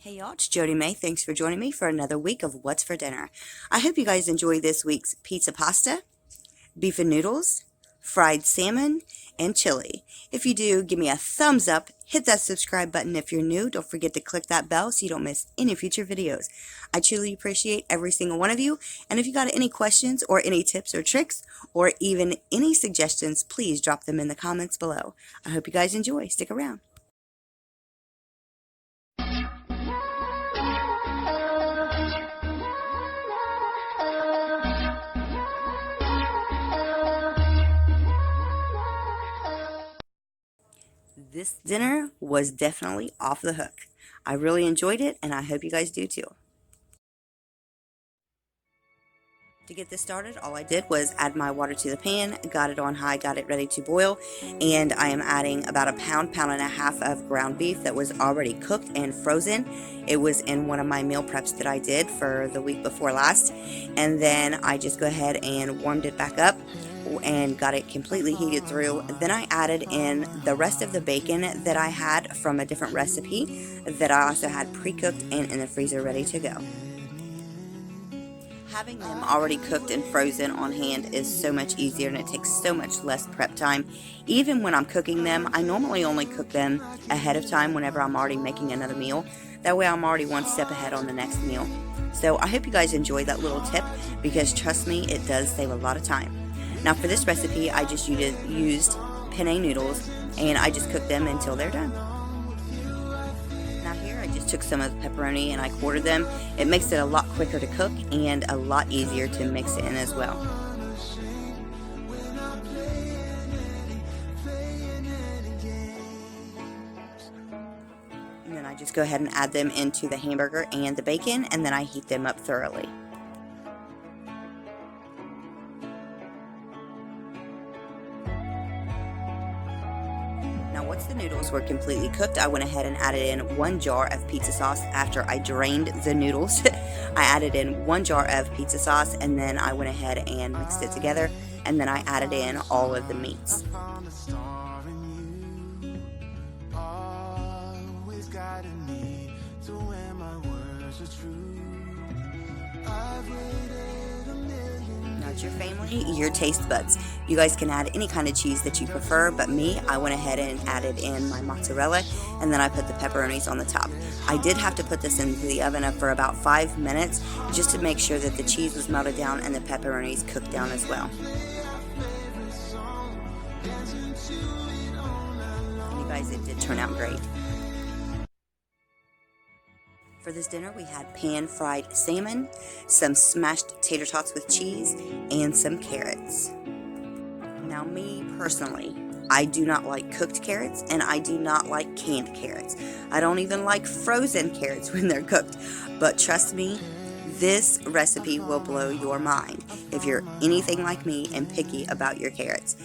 Hey y'all, it's Jody May. Thanks for joining me for another week of What's for Dinner. I hope you guys enjoy this week's pizza pasta, beef and noodles, fried salmon, and chili. If you do, give me a thumbs up, hit that subscribe button if you're new. Don't forget to click that bell so you don't miss any future videos. I truly appreciate every single one of you, and if you got any questions or any tips or tricks or even any suggestions, please drop them in the comments below. I hope you guys enjoy. Stick around. This dinner was definitely off the hook. I really enjoyed it, and I hope you guys do too. To get this started, all I did was add my water to the pan, got it on high, got it ready to boil, and I am adding about a pound and a half of ground beef that was already cooked and frozen. It was in one of my meal preps that I did for the week before last, and then I just go ahead and warmed it back up and got it completely heated through. Then I added in the rest of the bacon that I had from a different recipe that I also had pre-cooked and in the freezer ready to go. Having them already cooked and frozen on hand is so much easier, and it takes so much less prep time. Even when I'm cooking them, I normally only cook them ahead of time whenever I'm already making another meal. That way I'm already one step ahead on the next meal. So I hope you guys enjoy that little tip, because trust me, it does save a lot of time. Now for this recipe, I just used penne noodles, and I just cooked them until they're done. Now here I just took some of the pepperoni and I quartered them. It makes it a lot quicker to cook and a lot easier to mix in as well. And then I just go ahead and add them into the hamburger and the bacon, and then I heat them up thoroughly. Now once the noodles were completely cooked, I went ahead and added in 1 jar of pizza sauce. After I drained the noodles, I added in 1 jar of pizza sauce, and then I went ahead and mixed it together, and then I added in all of the meats. Now it's your family, your taste buds. You guys can add any kind of cheese that you prefer, but me, I went ahead and added in my mozzarella, and then I put the pepperonis on the top. I did have to put this into the oven for about 5 minutes just to make sure that the cheese was melted down and the pepperonis cooked down as well. And you guys, it did turn out great. For this dinner, we had pan-fried salmon, some smashed tater tots with cheese, and some carrots. Now, me personally, I do not like cooked carrots, and I do not like canned carrots. I don't even like frozen carrots when they're cooked. But trust me, this recipe will blow your mind if you're anything like me and picky about your carrots.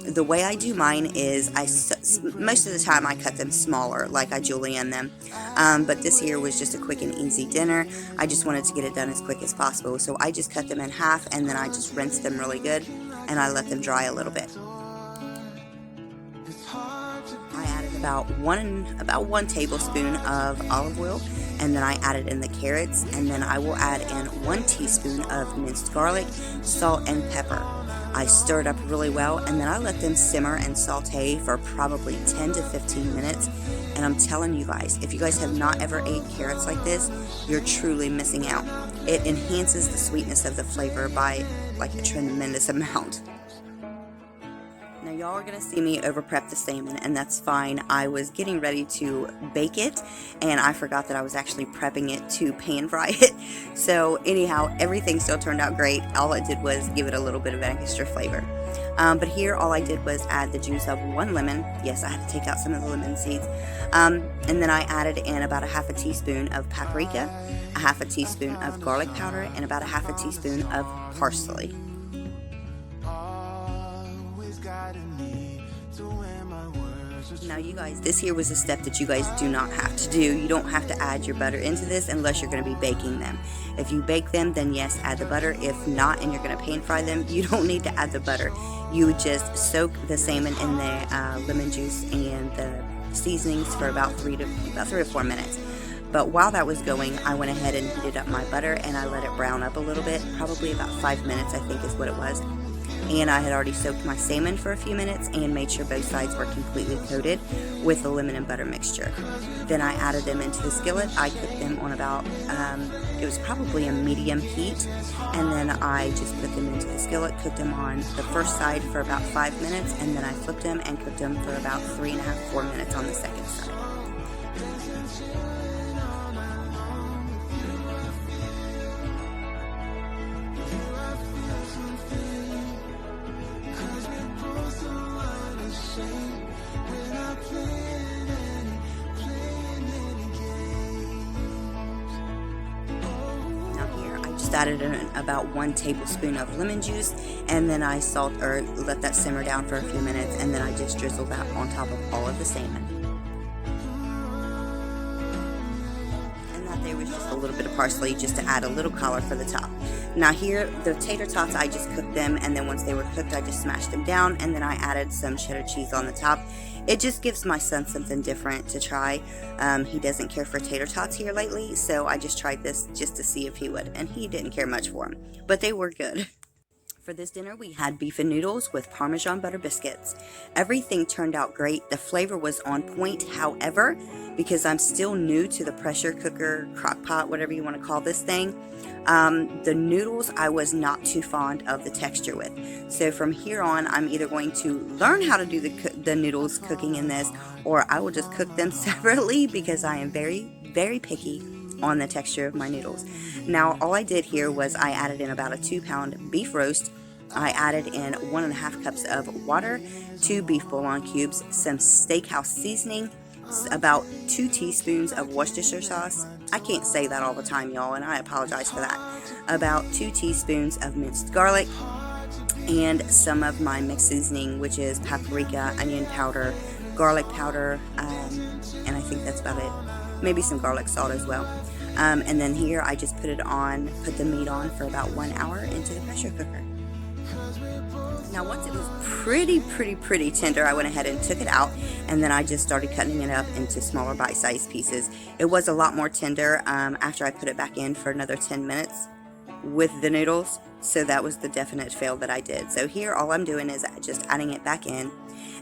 The way I do mine is most of the time I cut them smaller, like I julienne them. But this here was just a quick and easy dinner. I just wanted to get it done as quick as possible. So I just cut them in half, and then I just rinsed them really good, and I let them dry a little bit. I added about one tablespoon of olive oil, and then I added in the carrots, and then I will add in 1 teaspoon of minced garlic, salt, and pepper. I stirred up really well, and then I let them simmer and saute for probably 10 to 15 minutes. And I'm telling you guys, if you guys have not ever ate carrots like this, you're truly missing out. It enhances the sweetness of the flavor by like a tremendous amount. Now y'all are going to see me over prep the salmon, and that's fine. I was getting ready to bake it, and I forgot that I was actually prepping it to pan fry it. So anyhow, everything still turned out great. All I did was give it a little bit of an extra flavor. But here all I did was add the juice of 1 lemon. Yes, I had to take out some of the lemon seeds. And then I added in about a half a teaspoon of paprika, a half a teaspoon of garlic powder, and about a half a teaspoon of parsley. Now you guys, this here was a step that you guys do not have to do. You don't have to add your butter into this unless you're going to be baking them. If you bake them, then yes, add the butter. If not, and you're going to pan fry them, you don't need to add the butter. You would just soak the salmon in the lemon juice and the seasonings for about 3 to 4 minutes. But while that was going, I went ahead and heated up my butter and I let it brown up a little bit, probably about 5 minutes I think is what it was. And I had already soaked my salmon for a few minutes and made sure both sides were completely coated with the lemon and butter mixture. Then I added them into the skillet. I cooked them on about, it was probably a medium heat, and then I just put them into the skillet, cooked them on the first side for about 5 minutes, and then I flipped them and cooked them for about 3.5–4 minutes on the second side. Added in about 1 tablespoon of lemon juice, and then I let that simmer down for a few minutes, and then I just drizzled that on top of all of the salmon. And that there was just a little bit of parsley just to add a little color for the top. Now here, the tater tots, I just cooked them, and then once they were cooked, I just smashed them down, and then I added some cheddar cheese on the top. It just gives my son something different to try. He doesn't care for tater tots here lately, so I just tried this just to see if he would, and he didn't care much for them, but they were good. For this dinner, we had beef and noodles with Parmesan butter biscuits. Everything turned out great. The flavor was on point. However, because I'm still new to the pressure cooker, crock pot, whatever you want to call this thing, the noodles I was not too fond of the texture with. So from here on, I'm either going to learn how to do the noodles cooking in this, or I will just cook them separately because I am very, very picky on the texture of my noodles. Now, all I did here was I added in about a 2-pound beef roast. I added in 1.5 cups of water, 2 beef bouillon cubes, some steakhouse seasoning, about 2 teaspoons of Worcestershire sauce. I can't say that all the time, y'all, and I apologize for that. About 2 teaspoons of minced garlic, and some of my mixed seasoning, which is paprika, onion powder, garlic powder, and I think that's about it. Maybe some garlic salt as well. And then here I just put the meat on for about 1 hour into the pressure cooker. Now once it was pretty tender, I went ahead and took it out, and then I just started cutting it up into smaller bite-sized pieces. It was a lot more tender after I put it back in for another 10 minutes with the noodles, so that was the definite fail that I did. So here all I'm doing is just adding it back in,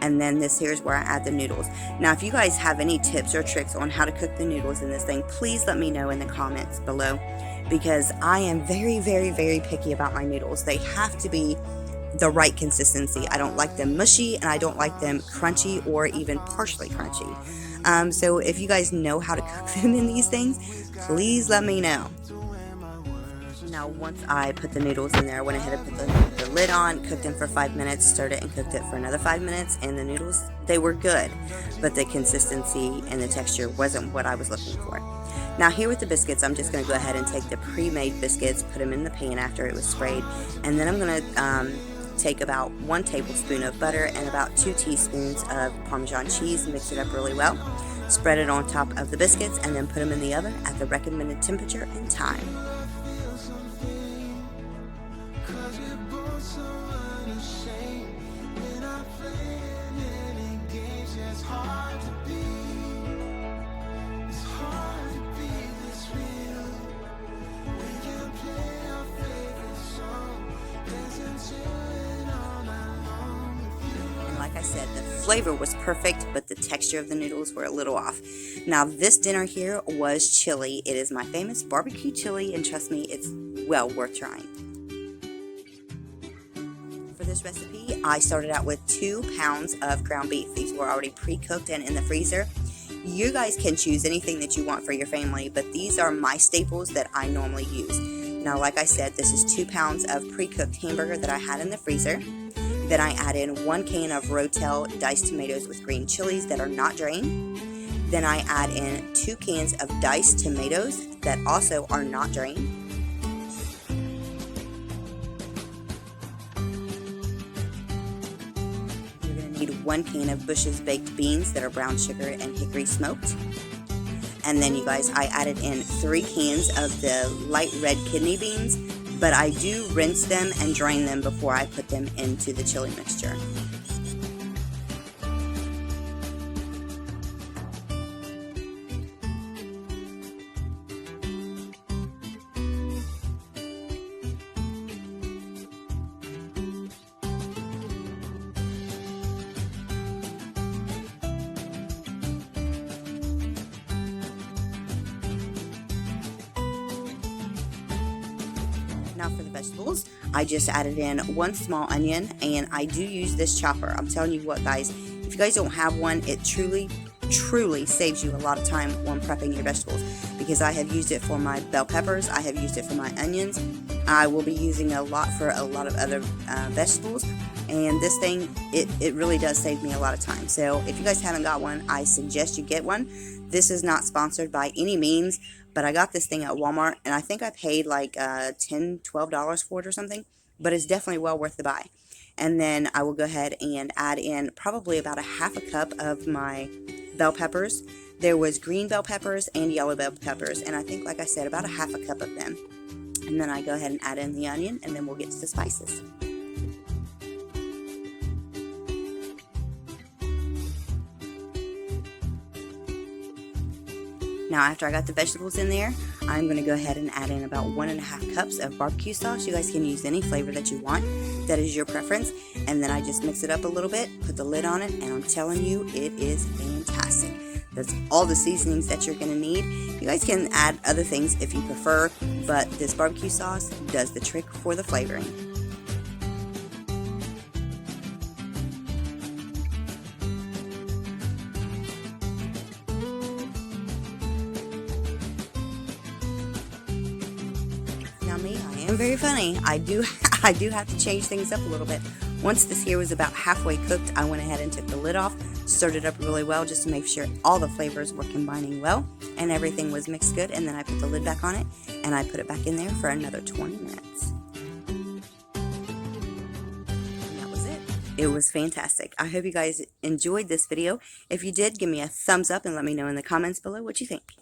and then here's where I add the noodles. Now if you guys have any tips or tricks on how to cook the noodles in this thing, please let me know in the comments below, because I am very picky about my noodles. They have to be the right consistency. I don't like them mushy, and I don't like them crunchy or even partially crunchy. So if you guys know how to cook them in these things, please let me know. Now once I put the noodles in there, I went ahead and put the lid on, cooked them for 5 minutes, stirred it and cooked it for another 5 minutes, and the noodles, they were good, but the consistency and the texture wasn't what I was looking for. Now here with the biscuits, I'm just going to go ahead and take the pre-made biscuits, put them in the pan after it was sprayed, and then I'm going to take about 1 tablespoon of butter and about 2 teaspoons of Parmesan cheese, mix it up really well, spread it on top of the biscuits, and then put them in the oven at the recommended temperature and time. Like I said, the flavor was perfect, but the texture of the noodles were a little off. Now this dinner here was chili. It is my famous barbecue chili, and trust me, it's well worth trying. For this recipe, I started out with 2 pounds of ground beef. These were already pre-cooked and in the freezer. You guys can choose anything that you want for your family, but these are my staples that I normally use. Now, like I said, this is 2 pounds of pre-cooked hamburger that I had in the freezer. Then I add in 1 can of Rotel diced tomatoes with green chilies that are not drained. Then I add in 2 cans of diced tomatoes that also are not drained. You're going to need 1 can of Bush's baked beans that are brown sugar and hickory smoked. And then you guys, I added in 3 cans of the light red kidney beans, but I do rinse them and drain them before I put them into the chili mixture. Now for the vegetables, I just added in 1 small onion, and I do use this chopper. I'm telling you what, guys, if you guys don't have one, it truly saves you a lot of time when prepping your vegetables, because I have used it for my bell peppers, I have used it for my onions, I will be using a lot for a lot of other vegetables, and this thing, it really does save me a lot of time. So if you guys haven't got one, I suggest you get one. This is not sponsored by any means, but I got this thing at Walmart, and I think I paid like $10, $12 for it or something, but it's definitely well worth the buy. And then I will go ahead and add in probably about a half a cup of my bell peppers. There was green bell peppers and yellow bell peppers, and I think, like I said, about a half a cup of them. And then I go ahead and add in the onion, and then we'll get to the spices. Now, after I got the vegetables in there, I'm going to go ahead and add in about 1.5 cups of barbecue sauce. You guys can use any flavor that you want. That is your preference. And then I just mix it up a little bit, put the lid on it, and I'm telling you, it is fantastic. That's all the seasonings that you're going to need. You guys can add other things if you prefer, but this barbecue sauce does the trick for the flavoring. Now me, I am very funny. I do have to change things up a little bit. Once this here was about halfway cooked, I went ahead and took the lid off, stirred it up really well just to make sure all the flavors were combining well and everything was mixed good, and then I put the lid back on it and I put it back in there for another 20 minutes. And that was it. It was fantastic. I hope you guys enjoyed this video. If you did, give me a thumbs up and let me know in the comments below what you think.